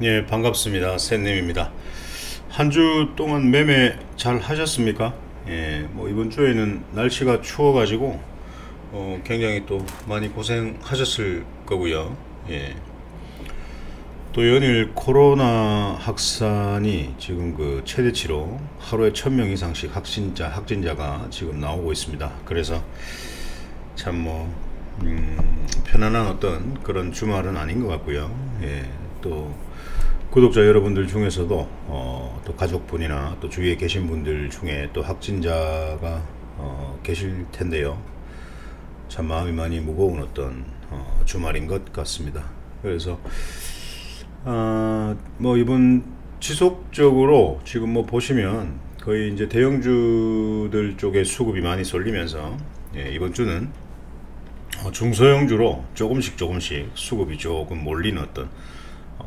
예, 반갑습니다. 샌님입니다. 한 주 동안 매매 잘 하셨습니까? 예, 뭐 이번 주에는 날씨가 추워가지고 굉장히 또 많이 고생하셨을 거고요. 예, 또 연일 코로나 확산이 지금 그 최대치로 하루에 1000명 이상씩 확진자가 지금 나오고 있습니다. 그래서 참 편안한 어떤 그런 주말은 아닌 것 같고요. 예, 또 구독자 여러분들 중에서도 또 가족분이나 또 주위에 계신 분들 중에 또 확진자가 계실 텐데요. 참 마음이 많이 무거운 어떤 주말인 것 같습니다. 그래서 뭐 이번 지속적으로 지금 뭐 보시면 거의 이제 대형주들 쪽에 수급이 많이 쏠리면서, 예, 이번 주는 중소형주로 조금씩 수급이 조금 몰리는 어떤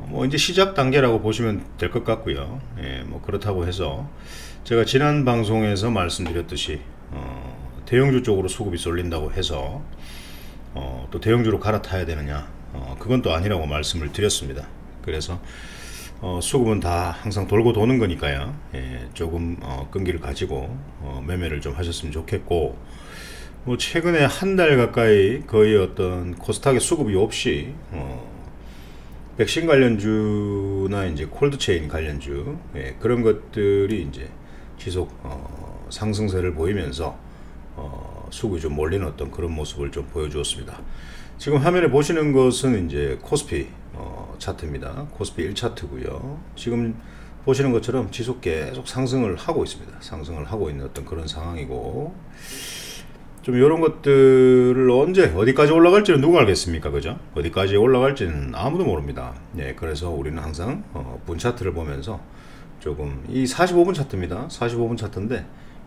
뭐 이제 시작 단계라고 보시면 될 것 같고요. 예, 뭐 그렇다고 해서 제가 지난 방송에서 말씀드렸듯이 대형주 쪽으로 수급이 쏠린다고 해서 또 대형주로 갈아타야 되느냐, 그건 또 아니라고 말씀을 드렸습니다. 그래서 수급은 다 항상 돌고 도는 거니까요. 예, 조금 끈기를 가지고 매매를 좀 하셨으면 좋겠고, 뭐 최근에 한 달 가까이 거의 어떤 코스닥에 수급이 없이 백신 관련주나 이제 콜드체인 관련주, 예, 그런 것들이 이제 지속 상승세를 보이면서 수급이 좀 몰리는 어떤 그런 모습을 좀 보여주었습니다. 지금 화면에 보시는 것은 이제 코스피 차트입니다. 코스피 1차트고요. 지금 보시는 것처럼 계속 상승을 하고 있습니다. 상승을 하고 있는 어떤 그런 상황이고, 좀 이런 것들을 언제 어디까지 올라갈지는 누가 알겠습니까? 그죠? 어디까지 올라갈지는 아무도 모릅니다. 예, 그래서 우리는 항상 분 차트를 보면서 조금, 이 45분 차트입니다. 45분 차트인데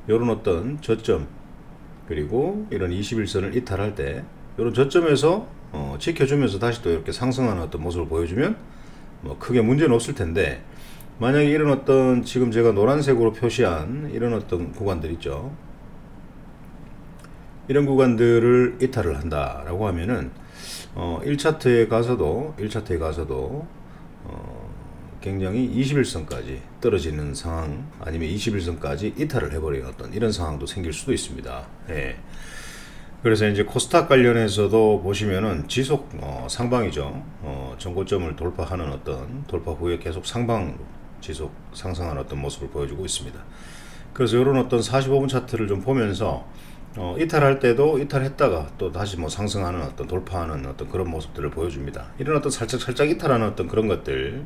이런 어떤 저점, 그리고 이런 21선을 이탈할 때 이런 저점에서 지켜주면서 다시 또 이렇게 상승하는 어떤 모습을 보여주면 뭐 크게 문제는 없을 텐데, 만약에 이런 어떤 지금 제가 노란색으로 표시한 이런 어떤 구간들 있죠. 이런 구간들을 이탈을 한다라고 하면은 1차트에 가서도 굉장히 21선까지 떨어지는 상황, 아니면 21선까지 이탈을 해버리는 어떤 이런 상황도 생길 수도 있습니다. 예. 그래서 이제 코스닥 관련해서도 보시면은 지속 상방이죠. 전고점을 돌파하는 어떤 돌파 후에 계속 상방으로 지속 상승하는 어떤 모습을 보여주고 있습니다. 그래서 이런 어떤 45분 차트를 좀 보면서 이탈할 때도 이탈했다가 또 다시 뭐 상승하는 어떤 돌파하는 어떤 그런 모습들을 보여줍니다. 이런 어떤 살짝 이탈하는 어떤 그런 것들,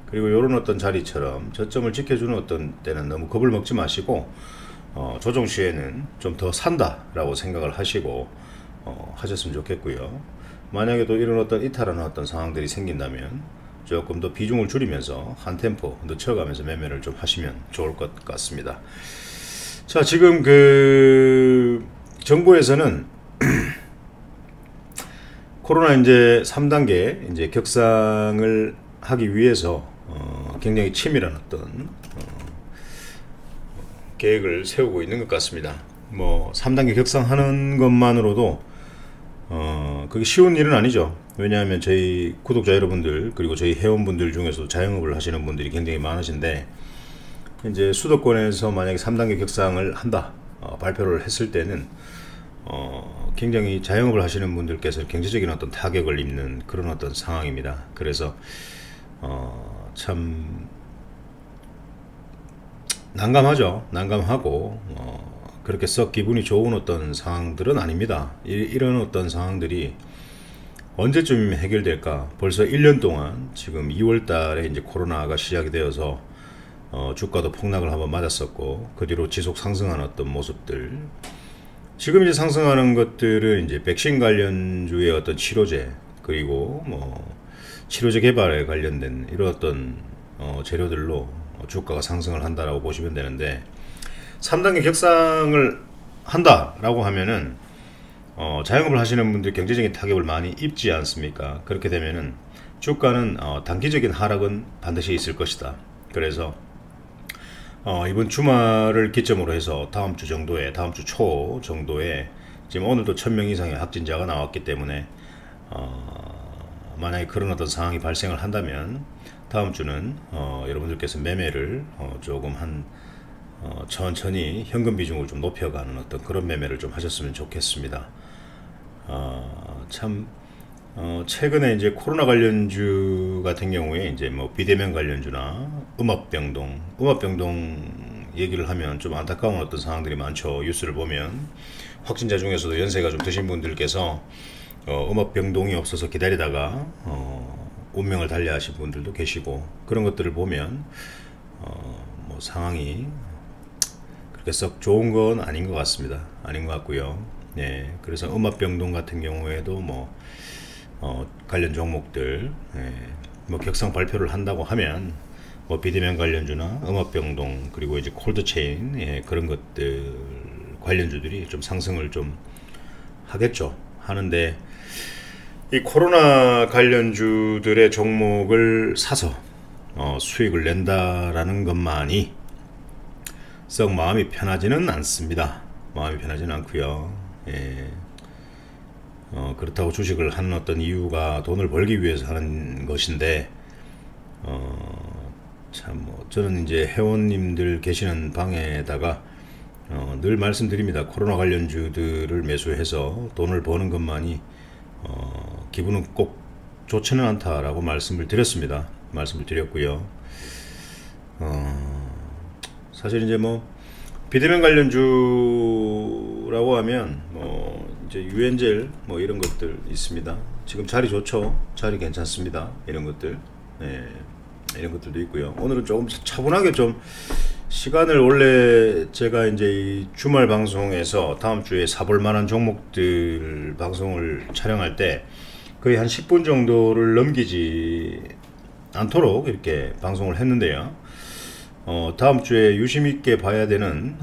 그리고 이런 어떤 자리처럼 저점을 지켜주는 어떤 때는 너무 겁을 먹지 마시고 조정 시에는 좀 더 산다라고 생각을 하시고 하셨으면 좋겠고요. 만약에 또 이런 어떤 이탈하는 어떤 상황들이 생긴다면 조금 더 비중을 줄이면서 한 템포 늦춰가면서 매매를 좀 하시면 좋을 것 같습니다. 자, 지금 그 정부에서는 코로나 이제 3단계 이제 격상을 하기 위해서 굉장히 치밀한 어떤 계획을 세우고 있는 것 같습니다. 뭐 3단계 격상하는 것만으로도 그게 쉬운 일은 아니죠. 왜냐하면 저희 구독자 여러분들, 그리고 저희 회원분들 중에서도 자영업을 하시는 분들이 굉장히 많으신데, 이제 수도권에서 만약에 3단계 격상을 한다 발표를 했을 때는 굉장히 자영업을 하시는 분들께서 경제적인 어떤 타격을 입는 그런 어떤 상황입니다. 그래서 참 난감하죠. 난감하고 그렇게 썩 기분이 좋은 어떤 상황들은 아닙니다. 이런 어떤 상황들이 언제쯤 해결될까? 벌써 1년 동안 지금 2월 달에 이제 코로나가 시작이 되어서 주가도 폭락을 한번 맞았었고, 그 뒤로 지속 상승하는 어떤 모습들, 지금 이제 상승하는 것들은 이제 백신 관련주의 어떤 치료제, 그리고 뭐 치료제 개발에 관련된 이런 어떤 재료들로 주가가 상승을 한다라고 보시면 되는데, 3단계 격상을 한다라고 하면은 자영업을 하시는 분들 경제적인 타격을 많이 입지 않습니까? 그렇게 되면은 주가는 단기적인 하락은 반드시 있을 것이다. 그래서 이번 주말을 기점으로 해서 다음 주 초 정도에 지금 오늘도 1000명 이상의 확진자가 나왔기 때문에 만약에 그런 어떤 상황이 발생을 한다면 다음 주는 여러분들께서 매매를 조금 천천히 현금 비중을 좀 높여가는 어떤 그런 매매를 좀 하셨으면 좋겠습니다. 참 최근에 이제 코로나 관련주 같은 경우에 이제 뭐 비대면 관련주나 음압병동 얘기를 하면 좀 안타까운 어떤 상황들이 많죠. 뉴스를 보면 확진자 중에서도 연세가 좀 드신 분들께서 음압병동이 없어서 기다리다가 운명을 달리하신 분들도 계시고, 그런 것들을 보면 뭐 상황이 그렇게 썩 좋은 건 아닌 것 같습니다. 아닌 것 같고요. 네, 그래서 음압병동 같은 경우에도 뭐 관련 종목들 뭐 격상 발표를 한다고 하면 뭐 비대면 관련주나 음압병동 그리고 이제 콜드체인 그런 것들 관련주들이 좀 상승을 좀 하겠죠. 하는데 이 코로나 관련주들의 종목을 사서 수익을 낸다라는 것만이 썩 마음이 편하지는 않습니다. 마음이 편하지는 않고요. 그렇다고 주식을 하는 어떤 이유가 돈을 벌기 위해서 하는 것인데, 참 뭐 저는 이제 회원님들 계시는 방에다가 늘 말씀드립니다. 코로나 관련주들을 매수해서 돈을 버는 것만이 기분은 꼭 좋지는 않다라고 말씀을 드렸습니다. 말씀을 드렸고요. 사실 이제 뭐 비대면 관련주라고 하면 뭐 이제 유엔젤 뭐 이런 것들 있습니다. 지금 자리 좋죠. 자리 괜찮습니다. 이런 것들, 이런 것들도 있고요. 오늘은 조금 차분하게 좀 시간을, 원래 제가 이제 이 주말 방송에서 다음 주에 사볼 만한 종목들 방송을 촬영할 때 거의 한 10분 정도를 넘기지 않도록 이렇게 방송을 했는데요. 다음 주에 유심 있게 봐야 되는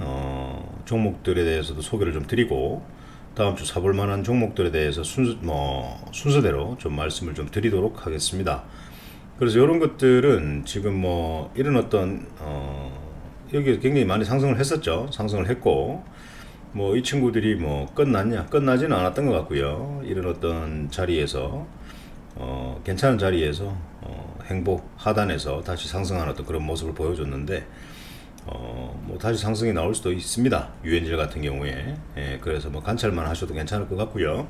종목들에 대해서도 소개를 좀 드리고, 다음 주 사볼 만한 종목들에 대해서 순서대로 좀 말씀을 좀 드리도록 하겠습니다. 그래서 이런 것들은 지금 뭐 이런 어떤 여기 굉장히 많이 상승을 했었죠. 상승을 했고, 뭐 이 친구들이 뭐 끝나지는 않았던 것 같고요. 이런 어떤 자리에서 괜찮은 자리에서 행보 하단에서 다시 상승하는 어떤 그런 모습을 보여줬는데, 뭐 다시 상승이 나올 수도 있습니다. 유엔젤 같은 경우에. 그래서 뭐 관찰만 하셔도 괜찮을 것 같고요.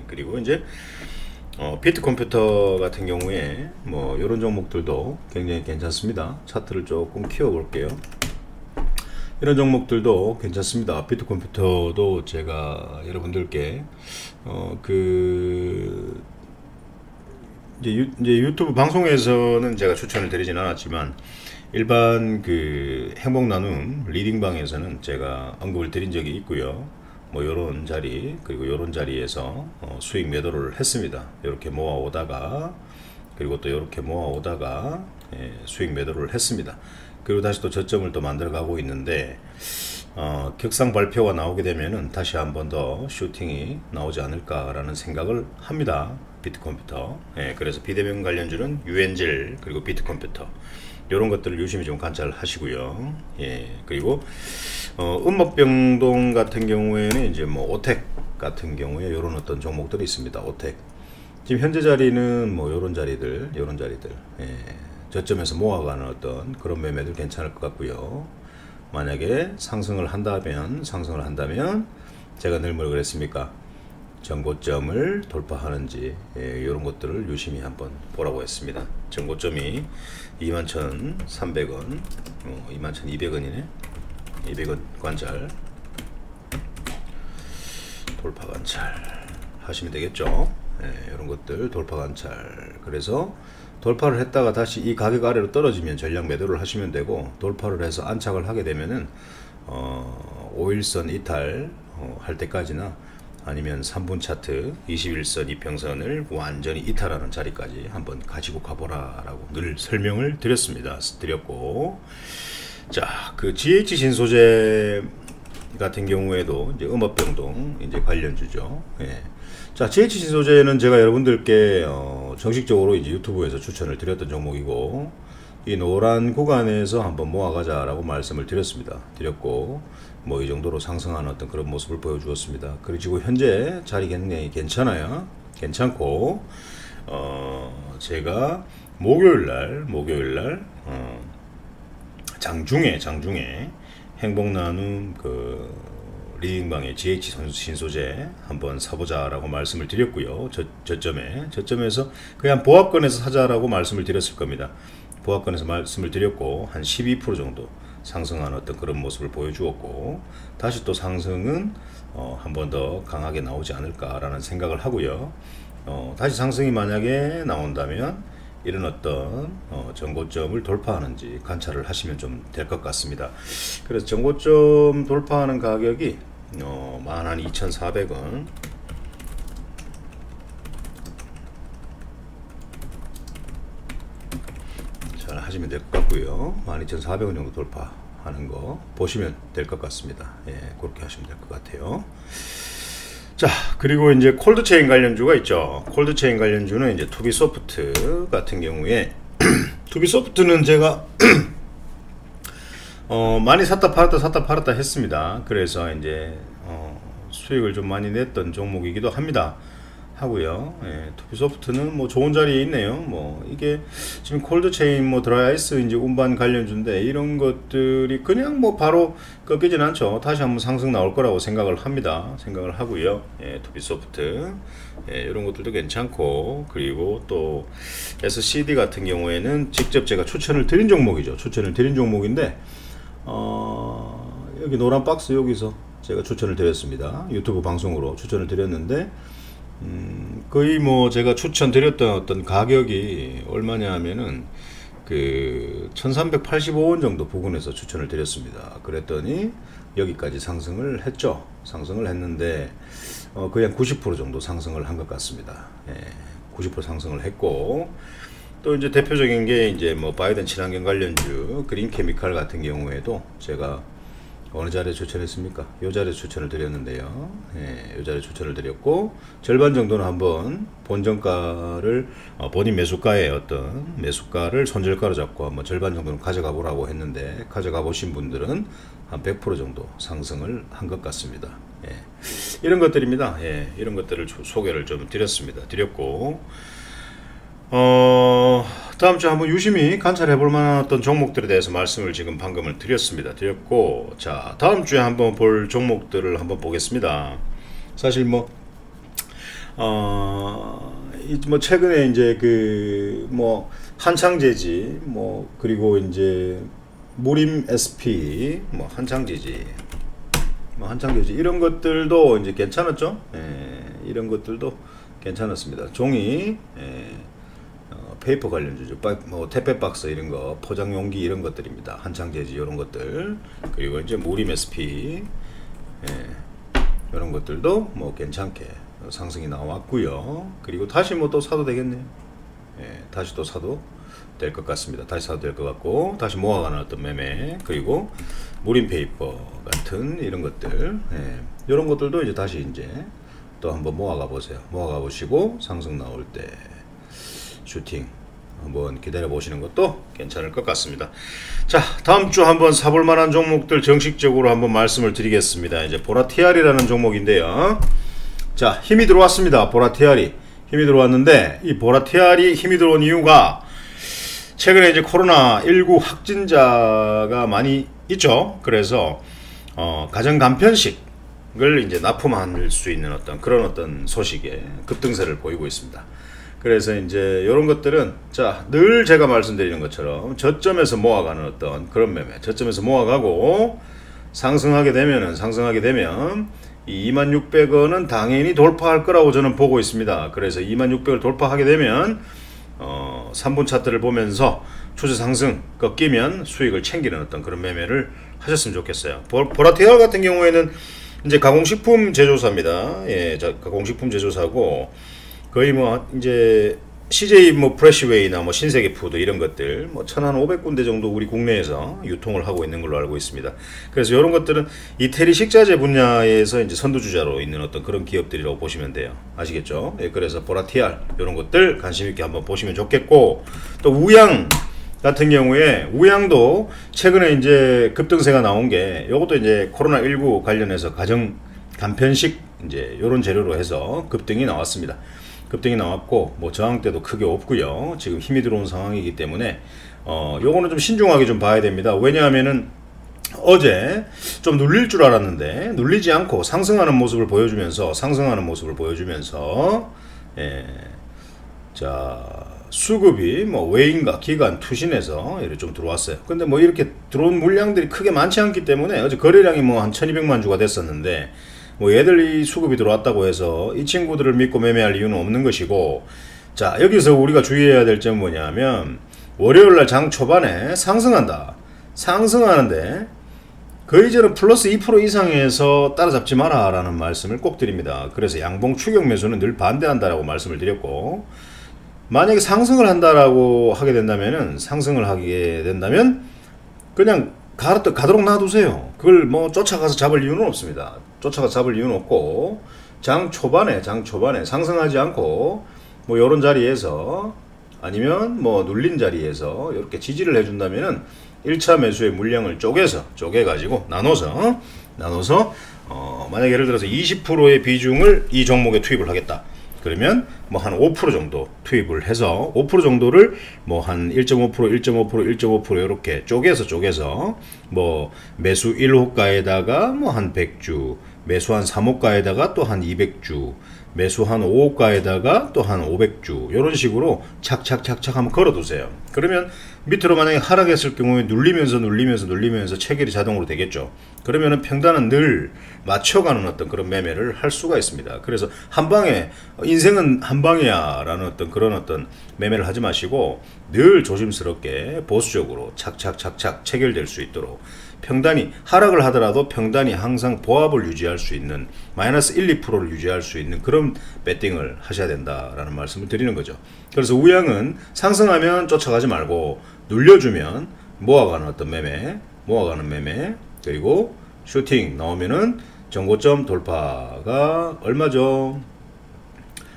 그리고 이제 비트컴퓨터 같은 경우에 뭐 이런 종목들도 굉장히 괜찮습니다. 차트를 조금 키워 볼게요. 이런 종목들도 괜찮습니다. 비트컴퓨터도 제가 여러분들께 이제 유튜브 방송에서는 제가 추천을 드리진 않았지만, 일반 그 행복 나눔 리딩방에서는 제가 언급을 드린 적이 있고요. 뭐 요런 자리, 그리고 요런 자리에서 수익 매도를 했습니다. 이렇게 모아오다가, 그리고 또 이렇게 모아오다가 수익 매도를 했습니다. 그리고 다시 또 저점을 또 만들어 가고 있는데, 격상 발표가 나오게 되면은 다시 한 번 더 슈팅이 나오지 않을까라는 생각을 합니다. 비트컴퓨터. 그래서 비대면 관련주는 유엔젤 그리고 비트컴퓨터, 이런 것들을 유심히 좀 관찰하시고요. 그리고 음압병동 같은 경우에는 이제 뭐 오텍 같은 경우에 이런 어떤 종목들이 있습니다. 오텍 지금 현재 자리는 뭐 요런 자리들, 저점에서 모아가는 어떤 그런 매매들 괜찮을 것 같고요. 만약에 상승을 한다면 제가 늘 뭐라 그랬습니까? 전고점을 돌파하는지 이런 것들을 유심히 한번 보라고 했습니다. 전고점이 21,300원, 21,200원이네. 200원 관찰, 돌파 관찰 하시면 되겠죠. 이런 것들 돌파 관찰. 그래서 돌파를 했다가 다시 이 가격 아래로 떨어지면 전량 매도를 하시면 되고, 돌파를 해서 안착을 하게 되면은 5일선 이탈 할 때까지나, 아니면 3분 차트 21선 이평선을 완전히 이탈하는 자리까지 한번 가지고 가보라라고 늘 설명을 드렸고, 자, 그 GH 신소재 같은 경우에도 이제 음압병동 이제 관련주죠. 자, GH 신소재는 제가 여러분들께 정식적으로 이제 유튜브에서 추천을 드렸던 종목이고, 이 노란 구간에서 한번 모아가자라고 말씀을 드렸고, 뭐 이 정도로 상승하는 어떤 그런 모습을 보여주었습니다. 그리고 현재 자리 굉장히 괜찮아요. 괜찮고, 제가 목요일날 장중에 행복 나눔 리딩방의 GH 신소재 한번 사보자라고 말씀을 드렸고요. 저점에서 그냥 보합권에서 사자라고 말씀을 드렸을 겁니다. 보합권에서 말씀을 드렸고 한 12% 정도 상승하는 어떤 그런 모습을 보여주었고, 다시 또 상승은 한 번 더 강하게 나오지 않을까라는 생각을 하고요. 다시 상승이 만약에 나온다면 이런 어떤 전고점을 돌파하는지 관찰을 하시면 좀 될 것 같습니다. 그래서 전고점 돌파하는 가격이 12,400원, 잘 하시면 될 것 같고요. 12,400원 정도 돌파하는 거 보시면 될 것 같습니다. 예, 그렇게 하시면 될 것 같아요. 자, 그리고 이제 콜드체인 관련주가 있죠. 콜드체인 관련주는 이제 투비소프트 같은 경우에 투비소프트는 제가 많이 샀다 팔았다 했습니다. 그래서 이제 수익을 좀 많이 냈던 종목이기도 합니다. 하고요. 예, 투비소프트는 뭐 좋은 자리에 있네요. 뭐 이게 지금 콜드체인 뭐 드라이아이스 이제 운반 관련주인데 이런 것들이 그냥 뭐 바로 꺾이진 않죠. 다시 한번 상승 나올 거라고 생각을 하고요. 예, 투비소프트 이런 것들도 괜찮고, 그리고 또 SCD 같은 경우에는 직접 제가 추천을 드린 종목이죠. 추천을 드린 종목인데 여기 노란 박스 여기서 제가 추천을 드렸습니다. 유튜브 방송으로 추천을 드렸는데 거의 뭐 제가 추천드렸던 어떤 가격이 얼마냐 하면은 1385원 정도 부근에서 추천을 드렸습니다. 그랬더니 여기까지 상승을 했죠. 상승을 했는데 거의 한 90% 정도 상승을 한 것 같습니다. 예, 90% 상승을 했고, 또 이제 대표적인 게 이제 뭐 바이든 친환경 관련주 그린 케미칼 같은 경우에도 제가 어느 자리에 추천했습니까? 이 자리에 추천을 드렸는데요. 예, 이 자리에 추천을 드렸고, 절반 정도는 한번 본전가를 본인 매수가의 어떤 매수가를 손절가로 잡고 한번 절반 정도는 가져가 보라고 했는데, 가져가 보신 분들은 한 100% 정도 상승을 한 것 같습니다. 예, 이런 것들입니다. 예, 이런 것들을 소개를 좀 드렸고, 다음 주 한번 유심히 관찰해 볼 만한 어떤 종목들에 대해서 말씀을 지금 방금을 드렸고, 자, 다음 주에 한번 볼 종목들을 한번 보겠습니다. 사실 뭐 최근에 이제 한창제지, 그리고 이제 무림 SP, 한창제지 이런 것들도 이제 괜찮았죠. 예, 이런 것들도 괜찮았습니다. 종이, 페이퍼 관련주죠. 택배 박스 이런 거, 포장 용기 이런 것들입니다. 한창제지 이런 것들, 그리고 이제 무림 SP, 이런 것들도 뭐 괜찮게 상승이 나왔고요. 그리고 다시 뭐 또 사도 되겠네요. 예, 다시 또 사도 될 것 같습니다. 다시 사도 될 것 같고, 다시 모아가는 어떤 매매, 그리고 무림 페이퍼 같은 이런 것들, 이런 것들도 이제 다시 이제 또 한번 모아가 보세요. 모아가 보시고 상승 나올 때 슈팅 한번 기다려 보시는 것도 괜찮을 것 같습니다. 자, 다음 주 한번 사볼 만한 종목들 정식적으로 한번 말씀을 드리겠습니다. 이제 보라티알이라는 종목인데요. 자, 힘이 들어왔습니다. 보라티알이 힘이 들어왔는데, 이 보라티알이 힘이 들어온 이유가 최근에 이제 코로나19 확진자가 많이 있죠. 그래서 가정 간편식을 이제 납품할 수 있는 어떤 그런 어떤 소식에 급등세를 보이고 있습니다. 그래서 이제 이런 것들은, 자, 늘 제가 말씀드리는 것처럼 저점에서 모아가는 어떤 그런 매매, 저점에서 모아가고 상승하게 되면 이 26,600원은 당연히 돌파할 거라고 저는 보고 있습니다. 그래서 26,600을 돌파하게 되면 3분 차트를 보면서 추세 상승 꺾이면 수익을 챙기는 어떤 그런 매매를 하셨으면 좋겠어요. 보라티알 같은 경우에는 이제 가공식품 제조사입니다. 예, 가공식품 제조사고, 거의 뭐 이제 CJ 뭐 프레시웨이나 뭐 신세계 푸드 이런 것들 1,500군데 정도 우리 국내에서 유통을 하고 있는 걸로 알고 있습니다. 그래서 이런 것들은 이태리 식자재 분야에서 이제 선두주자로 있는 어떤 그런 기업들이라고 보시면 돼요. 아시겠죠? 예, 그래서 보라티알 이런 것들 관심 있게 한번 보시면 좋겠고, 또 우양 같은 경우에 우양도 최근에 이제 급등세가 나온 게, 요것도 이제 코로나19 관련해서 가정 간편식 이제 요런 재료로 해서 급등이 나왔습니다. 급등이 나왔고 뭐 저항대도 크게 없고요. 지금 힘이 들어온 상황이기 때문에 요거는 좀 신중하게 좀 봐야 됩니다. 왜냐하면은 어제 좀 눌릴 줄 알았는데 눌리지 않고 상승하는 모습을 보여주면서 예, 자 수급이 뭐 외인과 기관 투신해서 이렇게 좀 들어왔어요. 근데 뭐 이렇게 들어온 물량들이 크게 많지 않기 때문에 어제 거래량이 뭐 한 1200만 주가 됐었는데 뭐 얘들이 수급이 들어왔다고 해서 이 친구들을 믿고 매매할 이유는 없는 것이고, 자 여기서 우리가 주의해야 될 점은 뭐냐면 월요일날 장 초반에 상승하는데 그 이전은 플러스 2% 이상에서 따라잡지 마라 라는 말씀을 꼭 드립니다. 그래서 양봉 추격 매수는 늘 반대한다라고 말씀을 드렸고, 만약에 상승을 하게 된다면 그냥 가도록 놔두세요. 그걸 뭐 쫓아가서 잡을 이유는 없습니다. 쫓아가서 잡을 이유는 없고, 장 초반에 상승하지 않고 뭐 요런 자리에서 아니면 뭐 눌린 자리에서 이렇게 지지를 해준다면은 1차 매수의 물량을 쪼개가지고 나눠서 만약에 예를 들어서 20%의 비중을 이 종목에 투입을 하겠다. 그러면 뭐 한 5% 정도 투입을 해서 5% 정도를 뭐 한 1.5% 이렇게 쪼개서 뭐 매수 1호가에다가 뭐 한 100주, 매수 한 3호가에다가 또 한 200주, 매수 한 5호가에다가 또 한 500주 이런 식으로 착착 한번 걸어두세요. 그러면 밑으로 만약에 하락했을 경우에 눌리면서 체결이 자동으로 되겠죠. 그러면은 평단은 늘 맞춰가는 어떤 그런 매매를 할 수가 있습니다. 그래서 한방에 인생은 한방이야 라는 그런 어떤 매매를 하지 마시고 늘 조심스럽게 보수적으로 착착 체결될 수 있도록, 평단이 하락을 하더라도 평단이 항상 보합을 유지할 수 있는 마이너스 1, 2%를 유지할 수 있는 그런 배팅을 하셔야 된다라는 말씀을 드리는 거죠. 그래서 우양은 상승하면 쫓아가지 말고 눌려주면 모아가는 매매, 그리고 슈팅 나오면은 정고점 돌파가 얼마죠?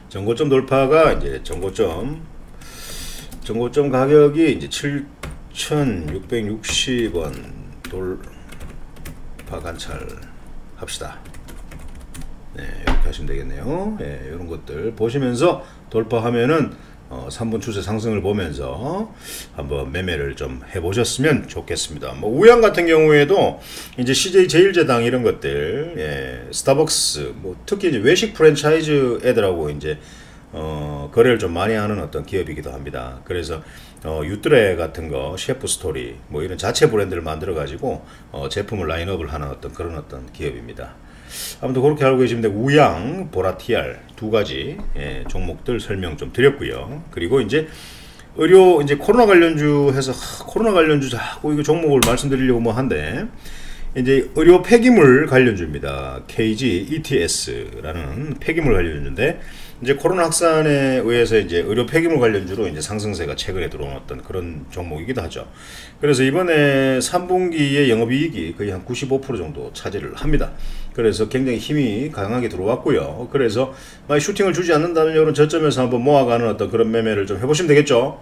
정고점 돌파가 이제 정고점 가격이 이제 7,660원 돌파 관찰 합시다. 네, 이렇게 하시면 되겠네요. 네, 이런 것들 보시면서 돌파하면은 3분 추세 상승을 보면서 한번 매매를 좀 해보셨으면 좋겠습니다. 뭐 우양 같은 경우에도 이제 CJ 제일제당 이런 것들, 예, 스타벅스, 뭐 특히 이제 외식 프랜차이즈 애들하고 이제 거래를 좀 많이 하는 어떤 기업이기도 합니다. 그래서 유트레 같은 거, 셰프 스토리, 뭐 이런 자체 브랜드를 만들어 가지고 제품을 라인업을 하는 그런 기업입니다. 아무튼 그렇게 알고 계시면 되고, 우양, 보라티알 두 가지 종목들 설명 좀 드렸고요. 그리고 이제 의료, 이제 코로나 관련주 해서 코로나 관련주 자꾸 이거 종목을 말씀드리려고 뭐 한데, 이제 의료 폐기물 관련주입니다. KG ETS라는 폐기물 관련주인데, 이제 코로나 확산에 의해서 이제 의료 폐기물 관련주로 이제 상승세가 최근에 들어온 그런 종목이기도 하죠. 그래서 이번에 3분기의 영업이익이 거의 한 95% 정도 차지를 합니다. 그래서 굉장히 힘이 강하게 들어왔고요. 그래서 만약 슈팅을 주지 않는다면 이런 저점에서 한번 모아가는 그런 매매를 좀 해보시면 되겠죠.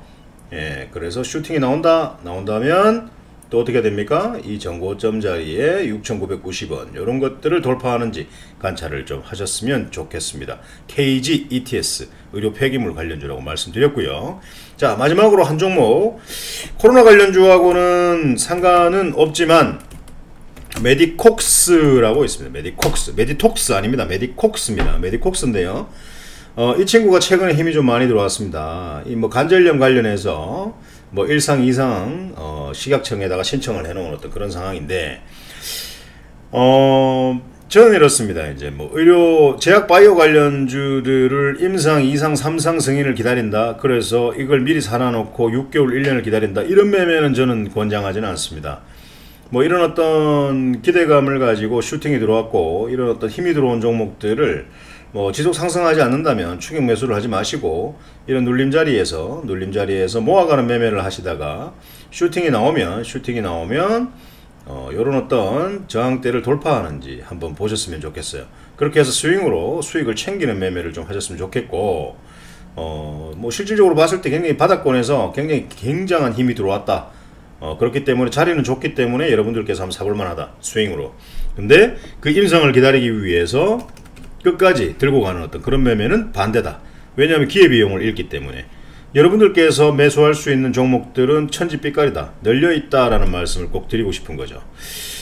예, 그래서 슈팅이 나온다면 또 어떻게 됩니까? 이 정고점 자리에 6,990원 이런 것들을 돌파하는지 관찰을 좀 하셨으면 좋겠습니다. KG ETS 의료 폐기물 관련주라고 말씀드렸고요. 자, 마지막으로 한 종목, 코로나 관련주하고는 상관은 없지만 메디콕스라고 있습니다. 메디톡스 아닙니다. 메디콕스입니다. 메디콕스인데요. 이 친구가 최근에 힘이 좀 많이 들어왔습니다. 이 뭐 관절염 관련해서 뭐 1상 2상 식약청에다가 신청을 해놓은 그런 상황인데, 저는 이렇습니다. 이제 뭐 의료 제약 바이오 관련주들을 임상 2상 3상 승인을 기다린다, 그래서 이걸 미리 사놔놓고 6개월 1년을 기다린다, 이런 매매는 저는 권장하지는 않습니다. 뭐 이런 어떤 기대감을 가지고 슈팅이 들어왔고 이런 어떤 힘이 들어온 종목들을 뭐 지속 상승하지 않는다면 추격 매수를 하지 마시고, 이런 눌림 자리에서 모아가는 매매를 하시다가 슈팅이 나오면 요런 어떤 저항대를 돌파하는지 한번 보셨으면 좋겠어요. 그렇게 해서 스윙으로 수익을 챙기는 매매를 좀 하셨으면 좋겠고, 뭐 실질적으로 봤을 때 굉장히 바닥권에서 굉장한 힘이 들어왔다. 그렇기 때문에 자리는 좋기 때문에 여러분들께서 한번 사볼 만하다, 스윙으로. 근데 그 임상을 기다리기 위해서 끝까지 들고 가는 어떤 그런 매매는 반대다. 왜냐하면 기회비용을 잃기 때문에. 여러분들께서 매수할 수 있는 종목들은 천지빛깔이다, 널려있다라는 말씀을 꼭 드리고 싶은 거죠.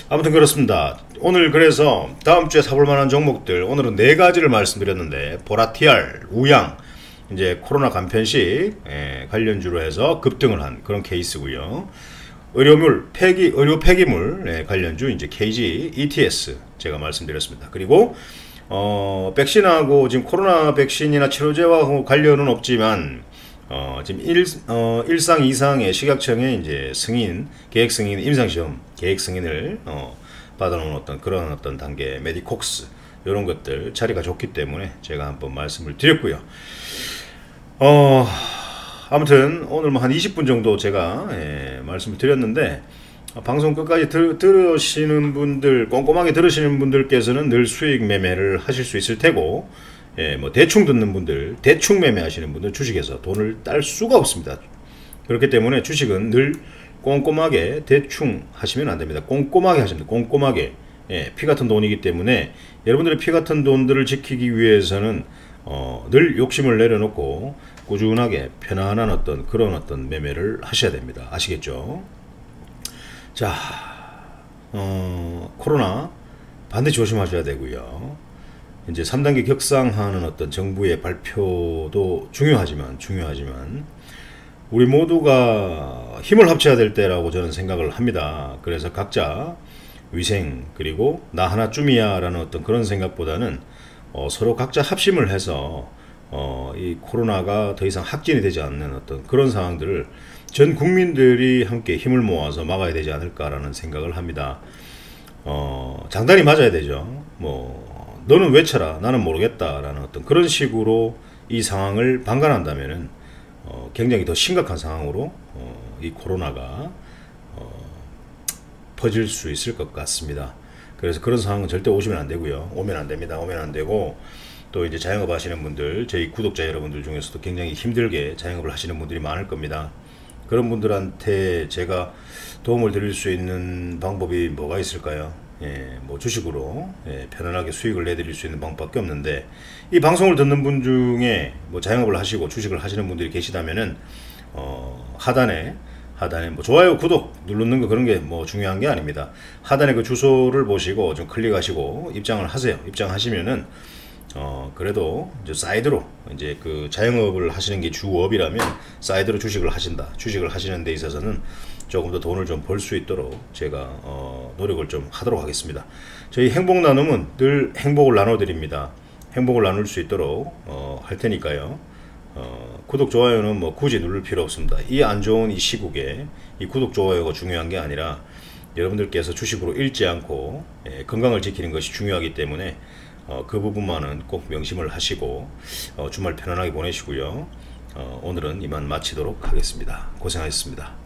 아무튼 그렇습니다. 오늘 그래서 다음주에 사볼 만한 종목들, 오늘은 4가지를 말씀드렸는데, 보라티알, 우양, 이제 코로나 간편식 관련주로 해서 급등을 한 그런 케이스고요. 의료 폐기물 관련주 이제 KG, ETS 제가 말씀드렸습니다. 그리고 백신하고 지금 코로나 백신이나 치료제와 관련은 없지만 지금 1상 2상의 식약청의 이제 승인, 계획 승인, 임상시험 계획 승인을 받아놓은 그런 단계, 메디콕스 이런 것들 자리가 좋기 때문에 제가 한번 말씀을 드렸고요. 아무튼 오늘 뭐 한 20분 정도 제가 말씀을 드렸는데, 방송 끝까지 들으시는 분들, 꼼꼼하게 들으시는 분들께서는 늘 수익 매매를 하실 수 있을 테고, 뭐 대충 듣는 분들, 대충 매매하시는 분들 주식에서 돈을 딸 수가 없습니다. 그렇기 때문에 주식은 늘 꼼꼼하게 대충 하시면 안 됩니다. 꼼꼼하게 하시면 됩니다. 꼼꼼하게. 피 같은 돈이기 때문에 여러분들의 피 같은 돈들을 지키기 위해서는 늘 욕심을 내려놓고 꾸준하게 편안한 그런 매매를 하셔야 됩니다. 아시겠죠? 자, 코로나 반드시 조심하셔야 되고요. 이제 3단계 격상하는 정부의 발표도 중요하지만 우리 모두가 힘을 합쳐야 될 때라고 저는 생각을 합니다. 그래서 각자 위생, 그리고 나 하나쯤이야 라는 그런 생각보다는 서로 각자 합심을 해서 이 코로나가 더 이상 확진이 되지 않는 그런 상황들을 전 국민들이 함께 힘을 모아서 막아야 되지 않을까라는 생각을 합니다. 장단이 맞아야 되죠. 너는 외쳐라, 나는 모르겠다라는 그런 식으로 이 상황을 방관한다면은 굉장히 더 심각한 상황으로 이 코로나가 퍼질 수 있을 것 같습니다. 그래서 그런 상황은 절대 오시면 안 되고요. 오면 안 됩니다. 오면 안 되고, 또 이제 자영업 하시는 분들, 저희 구독자 여러분들 중에서도 굉장히 힘들게 자영업을 하시는 분들이 많을 겁니다. 그런 분들한테 제가 도움을 드릴 수 있는 방법이 뭐가 있을까요? 뭐 주식으로 편안하게 수익을 내드릴 수 있는 방법밖에 없는데, 이 방송을 듣는 분 중에 뭐 자영업을 하시고 주식을 하시는 분들이 계시다면은 하단에 뭐 좋아요, 구독 누르는 거 그런 게 뭐 중요한 게 아닙니다. 하단에 그 주소를 보시고 좀 클릭하시고 입장을 하세요. 입장하시면은 그래도 이제 사이드로 이제 그 자영업을 하시는 게 주업이라면 사이드로 주식을 하신다. 주식을 하시는 데 있어서는 조금 더 돈을 좀 벌 수 있도록 제가 노력을 좀 하도록 하겠습니다. 저희 행복 나눔은 늘 행복을 나눠드립니다. 행복을 나눌 수 있도록 할 테니까요. 구독, 좋아요는 뭐 굳이 누를 필요 없습니다. 이 안 좋은 이 시국에 이 구독, 좋아요가 중요한 게 아니라 여러분들께서 주식으로 잃지 않고 건강을 지키는 것이 중요하기 때문에 그 부분만은 꼭 명심을 하시고 주말 편안하게 보내시고요. 오늘은 이만 마치도록 하겠습니다. 고생하셨습니다.